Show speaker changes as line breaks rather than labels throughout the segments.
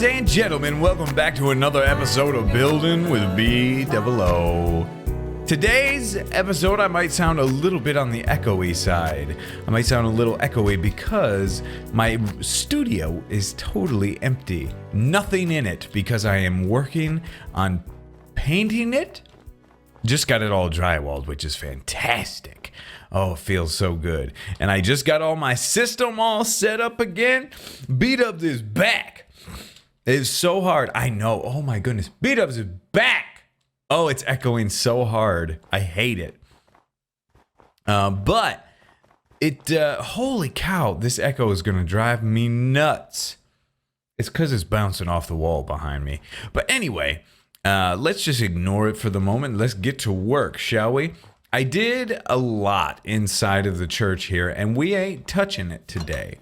and gentlemen, welcome back to another episode of Building with BdoubleO. Today's episode, I might sound a little bit on the echoey side. I might sound a little echoey because my studio is totally empty. Nothing in it because I am working on painting it. Just got it all drywalled, which is fantastic. Oh, it feels so good. And I just got all my system all set up again. B-Dubs is back. It is so hard. I know. Oh my goodness. B-Dubs is back. Oh, it's echoing so hard. I hate it. But it, holy cow, this echo is going to drive me nuts. It's because it's bouncing off the wall behind me. But anyway, let's just ignore it for the moment. Let's get to work, shall we? I did a lot inside of the church here, and we ain't touching it today,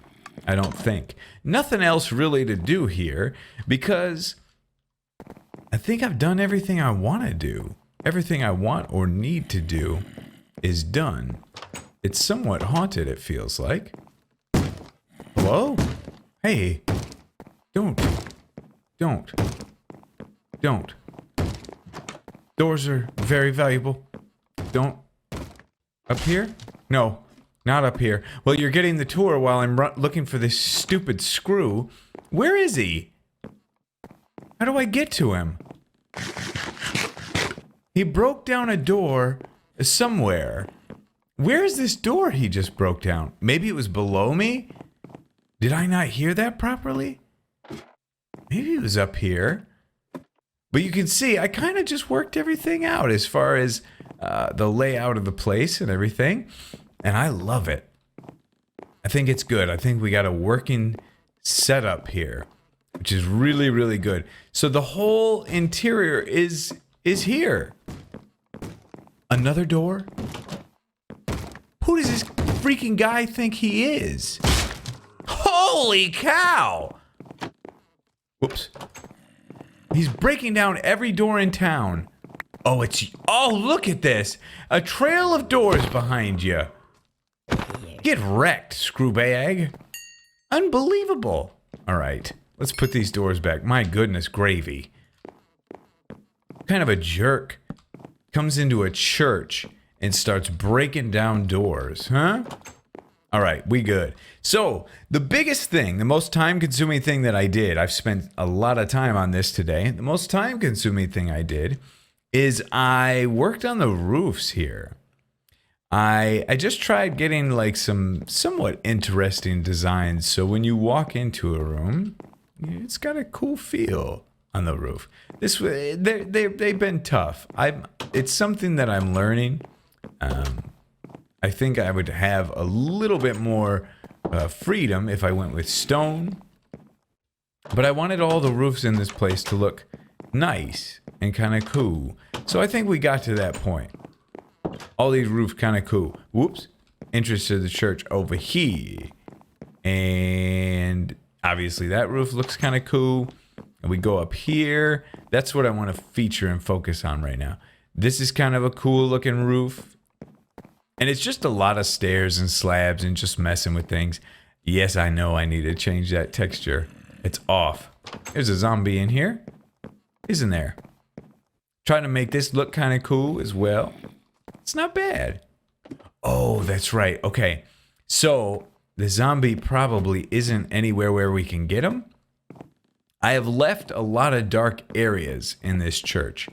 I don't think. Nothing else really to do here, because I think I've done everything I want to do. Everything I want or need to do is done. It's somewhat haunted, it feels like. Hello? Hey. Don't. Doors are very valuable. Don't. Up here? No, not up here. Well, you're getting the tour while I'm looking for this stupid screw. Where is he? How do I get to him? He broke down a door somewhere. Where is this door he just broke down? Maybe it was below me? Did I not hear that properly? Maybe it was up here. But you can see, I kind of just worked everything out as far as the layout of the place and everything. And I love it. I think it's good. I think we got a working setup here, which is really, really good. So the whole interior is here. Another door? Who does this freaking guy think he is? Holy cow! Whoops. He's breaking down every door in town. Oh, look at this. A trail of doors behind you. Get wrecked, screwbag. Unbelievable. All right, let's put these doors back. My goodness gravy. Kind of a jerk comes into a church and starts breaking down doors, huh? All right, we good. So the biggest thing, the most time-consuming thing that I did, I've spent a lot of time on this today. The most time-consuming thing I did is I worked on the roofs here. I just tried getting like some somewhat interesting designs. So when you walk into a room, it's got a cool feel on the roof. They've been tough. It's something that I'm learning. I think I would have a little bit more freedom if I went with stone. But I wanted all the roofs in this place to look nice and kind of cool. So I think we got to that point. All these roofs kind of cool. Whoops. Entrance to the church over here. And obviously that roof looks kind of cool. And we go up here. That's what I want to feature and focus on right now. This is kind of a cool looking roof. And it's just a lot of stairs and slabs and just messing with things. Yes, I know I need to change that texture. It's off. There's a zombie in here. Isn't there? Trying to make this look kind of cool as well. It's not bad. Oh, that's right. Okay. So the zombie probably isn't anywhere where we can get him. I have left a lot of dark areas in this church.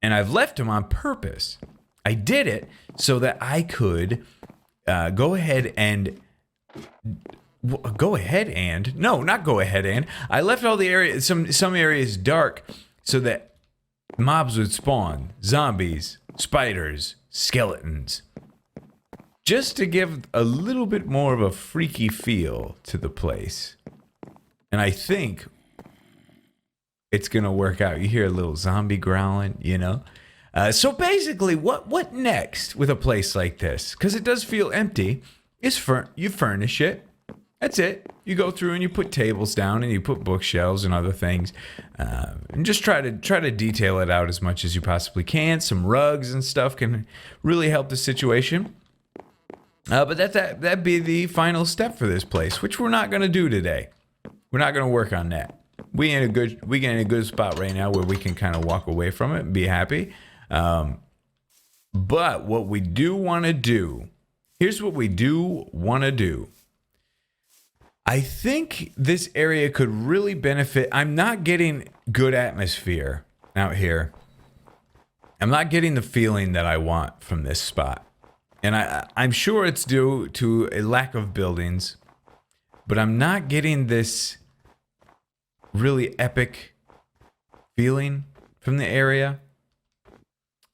And I've left them on purpose. I did it so that I could go ahead and... No, not go ahead and. I left all the areas, some areas dark so that mobs would spawn. Zombies, spiders, skeletons. Just to give a little bit more of a freaky feel to the place. And I think it's going to work out. You hear a little zombie growling, you know? So basically, what next with a place like this? Because it does feel empty. You furnish it. That's it. You go through and you put tables down and you put bookshelves and other things, and just try to detail it out as much as you possibly can. Some rugs and stuff can really help the situation. But that'd be the final step for this place, which we're not going to do today. We're not going to work on that. we in a good spot right now where we can kind of walk away from it and be happy. But what we do want to do, here's what we do want to do. I think this area could really benefit. I'm not getting good atmosphere out here. I'm not getting the feeling that I want from this spot. And I'm sure it's due to a lack of buildings, but I'm not getting this really epic feeling from the area.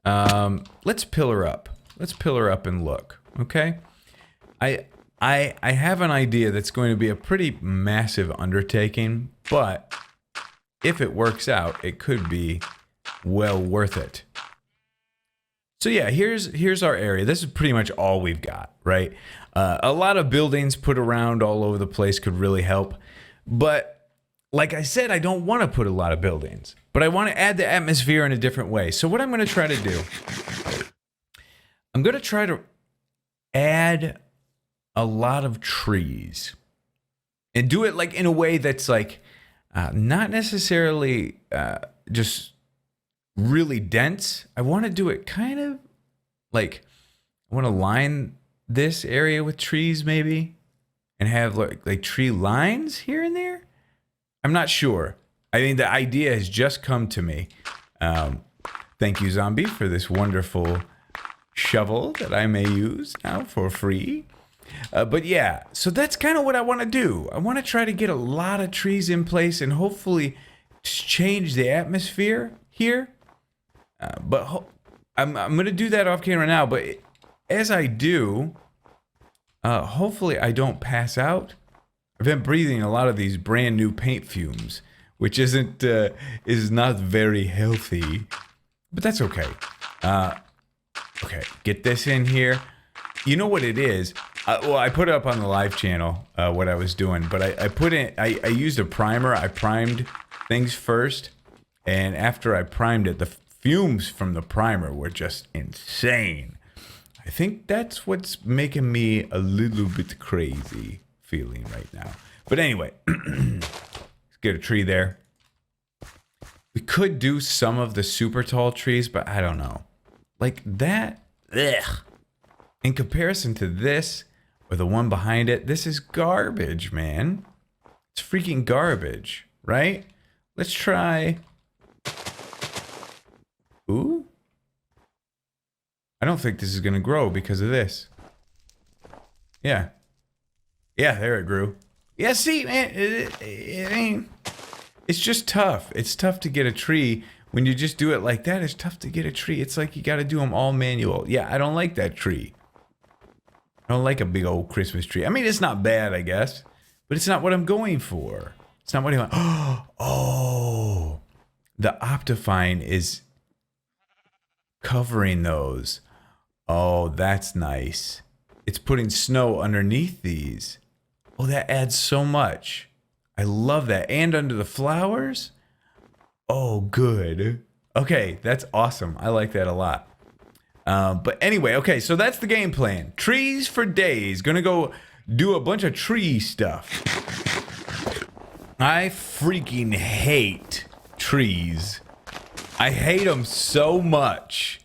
Let's pillar up. Let's pillar up and look, okay? I have an idea that's going to be a pretty massive undertaking, but if it works out, it could be well worth it. So yeah, here's our area. This is pretty much all we've got, right? A lot of buildings put around all over the place could really help, but like I said, I don't want to put a lot of buildings, but I want to add the atmosphere in a different way. So what I'm going to try to do, I'm going to try to add a lot of trees and do it like in a way that's like not necessarily just really dense. I want to do it kind of like, I want to line this area with trees maybe and have like tree lines here and there. I'm not sure. I mean, the idea has just come to me. Thank you, Zombie, for this wonderful shovel that I may use now for free. But yeah, so that's kind of what I want to do. I want to try to get a lot of trees in place and hopefully change the atmosphere here. But I'm going to do that off camera now. But as I do, hopefully I don't pass out. I've been breathing a lot of these brand new paint fumes, which is not very healthy. But that's okay. Okay, get this in here. You know what it is? Well, I put it up on the live channel, what I was doing, but I used a primer. I primed things first, and after I primed it, the fumes from the primer were just insane. I think that's what's making me a little bit crazy feeling right now. But anyway, let's get a tree there. We could do some of the super tall trees, but I don't know. Like that, ugh. In comparison to this, or the one behind it, this is garbage, man. It's freaking garbage, right? Let's try. Ooh. I don't think this is going to grow because of this. Yeah. Yeah, there it grew. Yeah, see, man, it's just tough. It's tough to get a tree. When you just do it like that, it's tough to get a tree. It's like you got to do them all manual. Yeah, I don't like that tree. I don't like a big old Christmas tree. I mean, it's not bad, I guess, but it's not what I'm going for. It's not what I want. Oh, the Optifine is covering those. Oh, that's nice. It's putting snow underneath these. Oh, that adds so much. I love that. And under the flowers. Oh, good. Okay, that's awesome. I like that a lot. But anyway, okay, so that's the game plan. Trees for days. Gonna go do a bunch of tree stuff. I freaking hate trees. I hate them so much.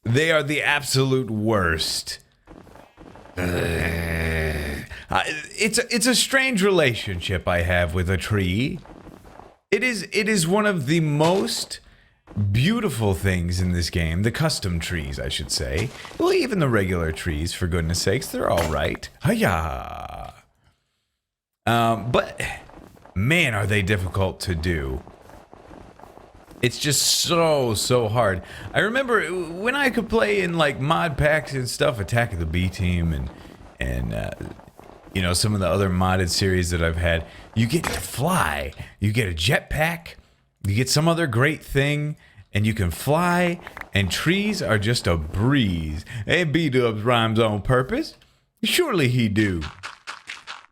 They are the absolute worst. It's a strange relationship I have with a tree. It is one of the most beautiful things in this game. The custom trees, I should say. Well, even the regular trees, for goodness sakes, they're all right. Hiya! But man, are they difficult to do. It's just so hard. I remember when I could play in like mod packs and stuff, Attack of the B Team and you know, some of the other modded series that I've had, you get to fly. You get a jetpack. You get some other great thing, and you can fly, and trees are just a breeze. Hey, B-Dubs rhymes on purpose. Surely he do.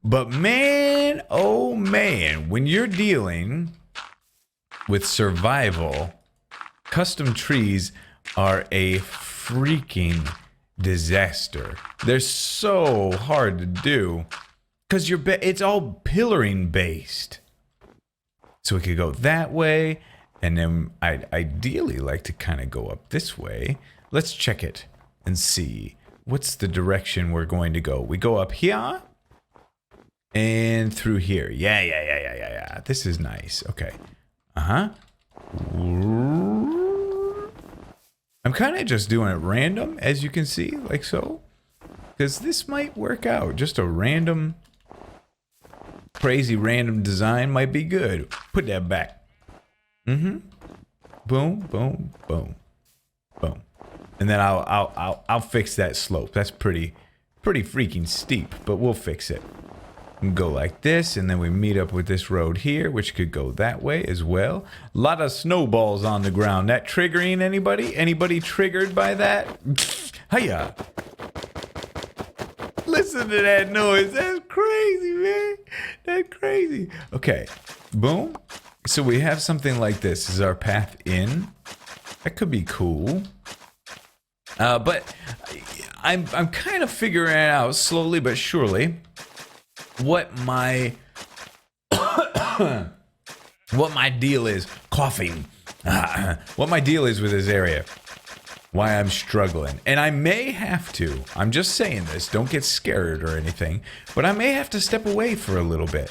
But man, oh man, when you're dealing with survival, custom trees are a freaking disaster. They're so hard to do because it's all pillaring based. So we could go that way, and then I'd ideally like to kind of go up this way. Let's check it and see what's the direction we're going to go. We go up here and through here. Yeah. This is nice. Okay. I'm kind of just doing it random, as you can see, like so. Because this might work out. Just a random, crazy random design might be good. Put that back. Boom, boom, boom, boom. And then I'll fix that slope. That's pretty freaking steep, but we'll fix it. And go like this, and then we meet up with this road here, which could go that way as well. A lot of snowballs on the ground. That triggering anybody? Anybody triggered by that? Hiya! Listen to that noise. That's crazy, man. That's crazy. Okay, boom. So we have something like this. This is our path in. That could be cool. But I'm kind of figuring it out slowly but surely. What my deal is. Coughing. What my deal is with this area. Why I'm struggling. And I may have to. I'm just saying this. Don't get scared or anything. But I may have to step away for a little bit.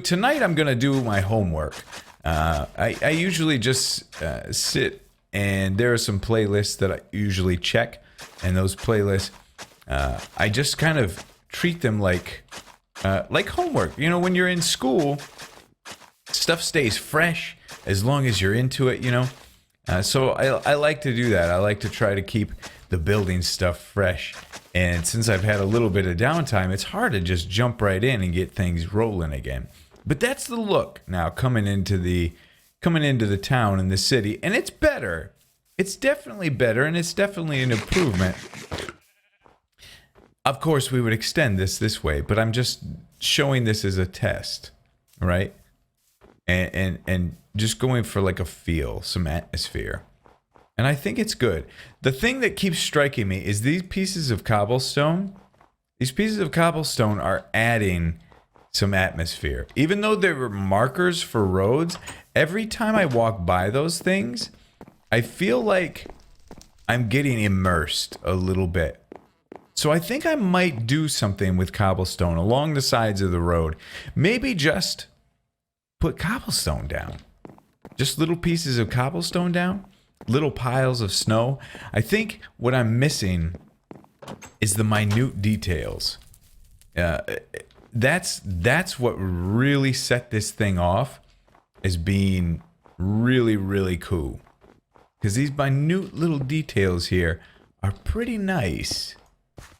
Tonight I'm going to do my homework. I usually just sit, and there are some playlists that I usually check. And those playlists, I just kind of treat them like homework. You know, when you're in school, stuff stays fresh as long as you're into it, you know. So I like to do that. I like to try to keep the building stuff fresh. And since I've had a little bit of downtime, it's hard to just jump right in and get things rolling again. But that's the look now coming into the town and the city, and it's better. It's definitely better, and it's definitely an improvement. Of course, we would extend this way, but I'm just showing this as a test, right? And just going for like a feel, some atmosphere. And I think it's good. The thing that keeps striking me is these pieces of cobblestone. These pieces of cobblestone are adding some atmosphere. Even though they were markers for roads, every time I walk by those things, I feel like I'm getting immersed a little bit. So I think I might do something with cobblestone along the sides of the road. Maybe just put cobblestone down. Just little pieces of cobblestone down. Little piles of snow. I think what I'm missing is the minute details. That's what really set this thing off as being really, really cool. Because these minute little details here are pretty nice.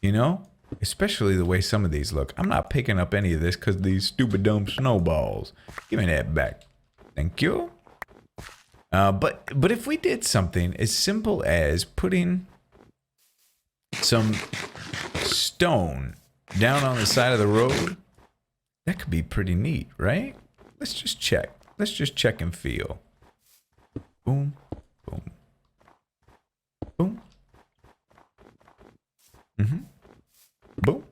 You know? Especially the way some of these look. I'm not picking up any of this because these stupid dumb snowballs. Give me that back. Thank you. But if we did something as simple as putting some stone down on the side of the road, that could be pretty neat, right? Let's just check. Let's just check and feel. Boom, boom, boom. Boom.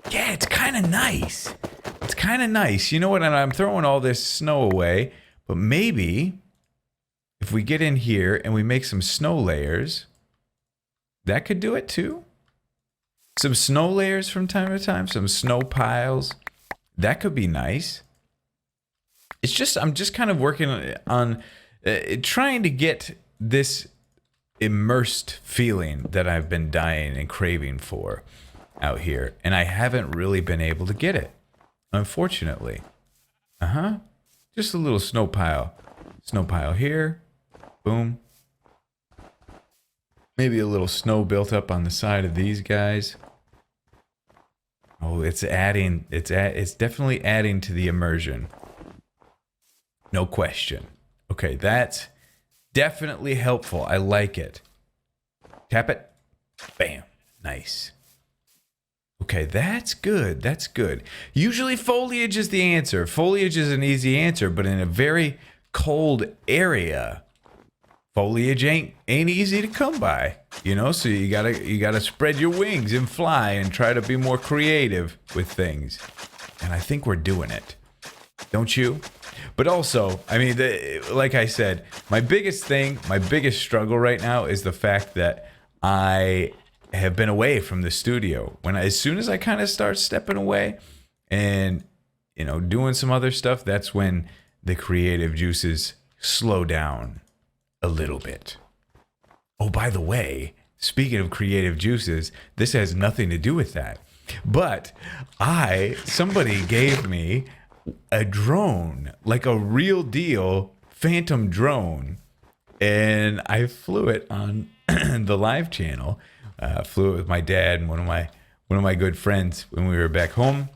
Yeah, it's kind of nice. It's kind of nice. You know what? And I'm throwing all this snow away, but maybe if we get in here and we make some snow layers, that could do it too. Some snow layers from time to time, some snow piles. That could be nice. It's just, I'm just kind of working on trying to get this immersed feeling that I've been dying and craving for out here. And I haven't really been able to get it, unfortunately. Just a little snow pile. Snow pile here. Boom. Maybe a little snow built up on the side of these guys. Oh, it's adding, it's definitely adding to the immersion. No question. Okay, that's definitely helpful. I like it. Tap it. Bam. Nice. Okay, that's good. That's good. Usually foliage is the answer. Foliage is an easy answer, but in a very cold area, foliage ain't easy to come by. You know, so you gotta spread your wings and fly and try to be more creative with things. And I think we're doing it. Don't you? But also, I mean, like I said, my biggest struggle right now is the fact that I have been away from the studio. As soon as I kind of start stepping away and, doing some other stuff, that's when the creative juices slow down a little bit. Oh, by the way, speaking of creative juices, this has nothing to do with that. But somebody gave me a drone, like a real deal phantom drone, and I flew it on the live channel. Flew it with my dad and one of my good friends when we were back home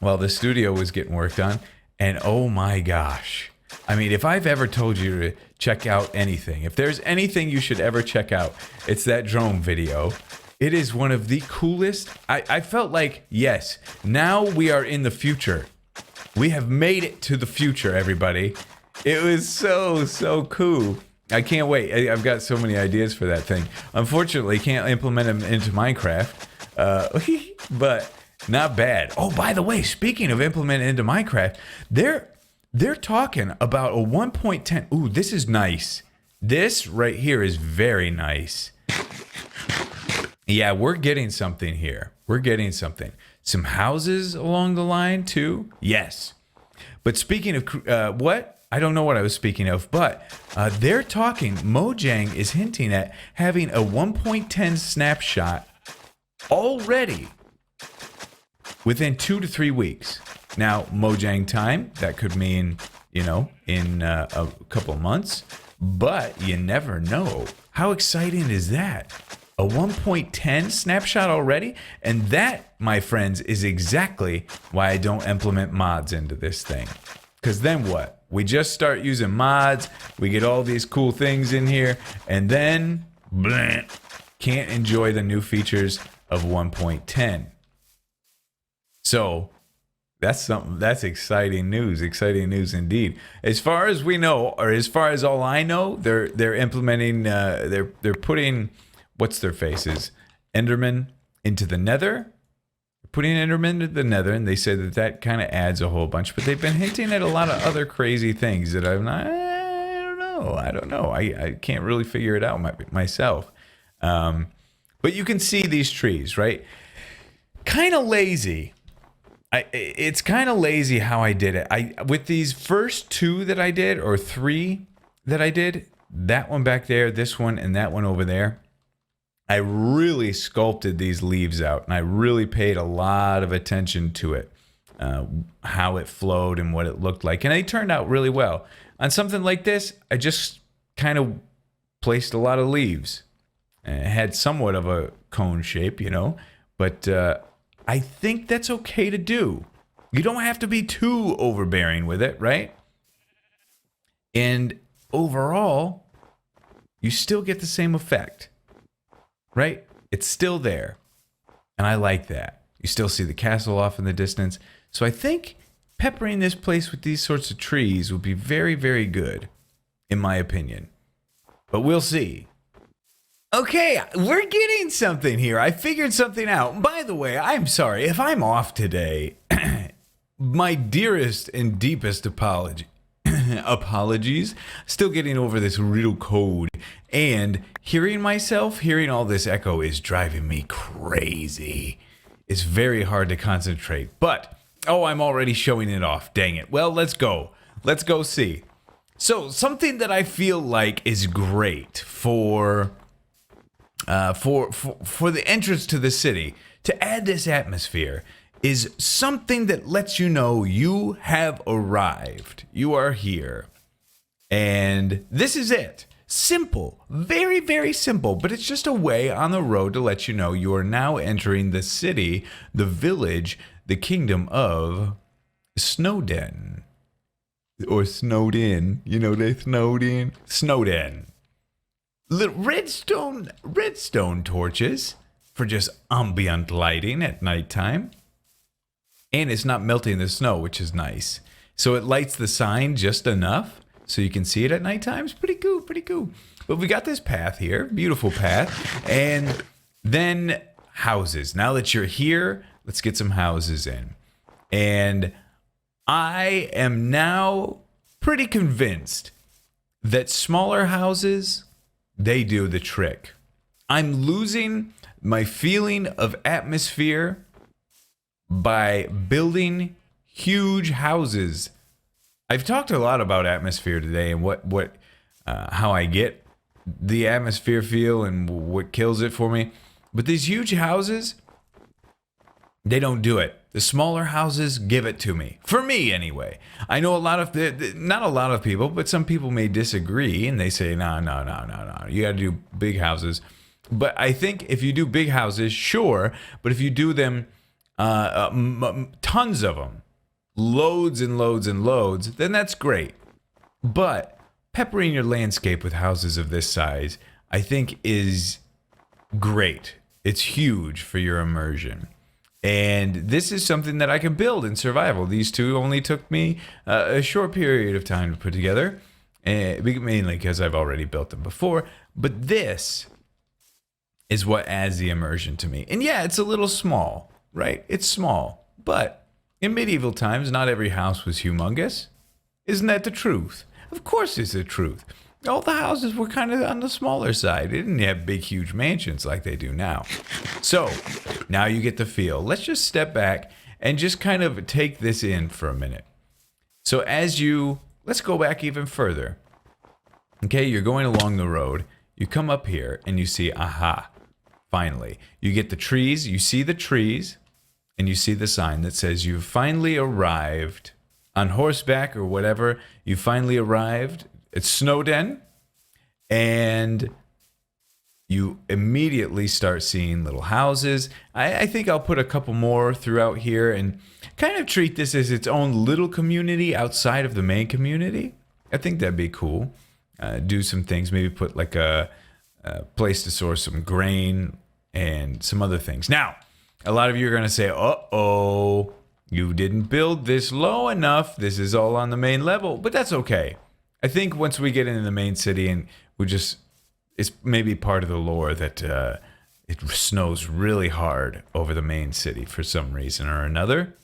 while the studio was getting worked on. And oh my gosh, I mean, if I've ever told you to check out anything, if there's anything you should ever check out, it's that drone video. It is one of the coolest. I felt like, yes, now we are in the future. We have made it to the future, everybody. It was so cool. I can't wait. I've got so many ideas for that thing. Unfortunately, can't implement them into Minecraft, but not bad. Oh, by the way, speaking of implementing into Minecraft, they're talking about a 1.10. Ooh, this is nice. This right here is very nice. Yeah, we're getting something here. We're getting something. Some houses along the line too. Yes. But speaking of what? I don't know what I was speaking of, but they're talking. Mojang is hinting at having a 1.10 snapshot already within 2 to 3 weeks. Now, Mojang time, that could mean, in a couple of months, but you never know. How exciting is that? A 1.10 snapshot already? And that, my friends, is exactly why I don't implement mods into this thing. Because then what? We just start using mods, we get all these cool things in here, and then, can't enjoy the new features of 1.10. So, that's exciting news indeed. As far as we know, or as far as all I know, they're implementing, they're putting, what's their faces? Enderman into the Nether. Putting Enderman into the Nether, and they said that kind of adds a whole bunch. But they've been hinting at a lot of other crazy things that I don't know. I can't really figure it out myself. But you can see these trees, right? Kind of lazy. It's kind of lazy how I did it. With these first 2 that I did, or 3 that I did, that one back there, this one, and that one over there, I really sculpted these leaves out, and I really paid a lot of attention to it, how it flowed and what it looked like. And it turned out really well. On something like this, I just kind of placed a lot of leaves. It had somewhat of a cone shape, but I think that's okay to do. You don't have to be too overbearing with it, right? And overall, you still get the same effect. Right? It's still there. And I like that. You still see the castle off in the distance. So I think peppering this place with these sorts of trees would be very, very good, in my opinion. But we'll see. Okay, we're getting something here. I figured something out. By the way, I'm sorry if I'm off today. My dearest and deepest apologies. Still getting over this riddle code, and hearing all this echo is driving me crazy. It's very hard to concentrate, but I'm already showing it off. Dang it. Well, let's go see. So something that I feel like is great for the entrance to the city, to add this atmosphere, is something that lets you know you have arrived. You are here. And this is it. Simple. Very, very simple. But it's just a way on the road to let you know you are now entering the city, the village, the kingdom of Snowden. Or snowed in. They snowed in. Snowden. Little redstone torches for just ambient lighting at nighttime. And it's not melting the snow, which is nice. So it lights the sign just enough so you can see it at nighttime. It's pretty cool. But we got this path here, beautiful path. And then houses. Now that you're here, let's get some houses in. And I am now pretty convinced that smaller houses, they do the trick. I'm losing my feeling of atmosphere by building huge houses. I've talked a lot about atmosphere today and how I get the atmosphere feel and what kills it for me. But these huge houses, they don't do it. The smaller houses give it to me. For me, anyway. I know not a lot of people, but some people may disagree and they say, no. You got to do big houses. But I think if you do big houses, sure. But if you do them, tons of them, loads and loads and loads, then that's great. But peppering your landscape with houses of this size, I think is great. It's huge for your immersion. And this is something that I can build in survival. These two only took me a short period of time to put together, mainly because I've already built them before. But this is what adds the immersion to me. And yeah, it's a little small, right? It's small. But in medieval times, not every house was humongous. Isn't that the truth? Of course it's the truth. All the houses were kind of on the smaller side. They didn't have big, huge mansions like they do now. So now you get the feel. Let's just step back and just kind of take this in for a minute. So let's go back even further. Okay, you're going along the road. You come up here and you see, aha, finally. You get the trees, you see the trees, and you see the sign that says you've finally arrived on horseback or whatever. You finally arrived. It's Snowden, and you immediately start seeing little houses. I think I'll put a couple more throughout here and kind of treat this as its own little community outside of the main community. I think that'd be cool. Do some things, maybe put like a place to store some grain and some other things. Now, a lot of you are going to say, uh-oh, you didn't build this low enough. This is all on the main level, but that's okay. I think once we get into the main city and it's maybe part of the lore that it snows really hard over the main city for some reason or another.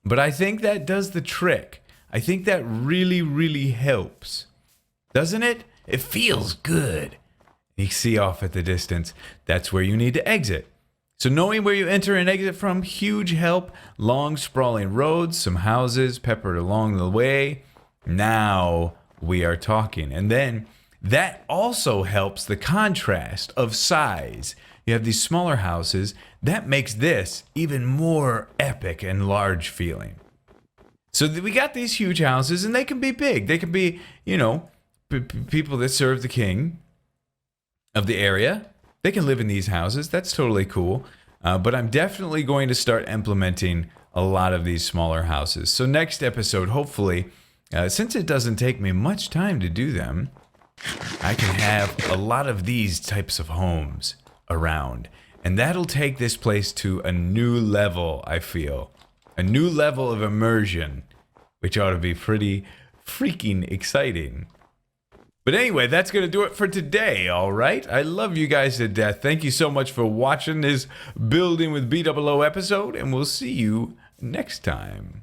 But I think that does the trick. I think that really, really helps. Doesn't it? It feels good. You see off at the distance, that's where you need to exit. So knowing where you enter and exit from, huge help. Long, sprawling roads, some houses peppered along the way. Now we are talking. And then that also helps the contrast of size. You have these smaller houses. That makes this even more epic and large feeling. So we got these huge houses, and they can be big. They can be, people that serve the king of the area. They can live in these houses. That's totally cool. But I'm definitely going to start implementing a lot of these smaller houses. So next episode, hopefully, since it doesn't take me much time to do them, I can have a lot of these types of homes around. And that'll take this place to a new level, I feel. A new level of immersion, which ought to be pretty freaking exciting. But anyway, that's going to do it for today, all right? I love you guys to death. Thank you so much for watching this Building with BdoubleO episode, and we'll see you next time.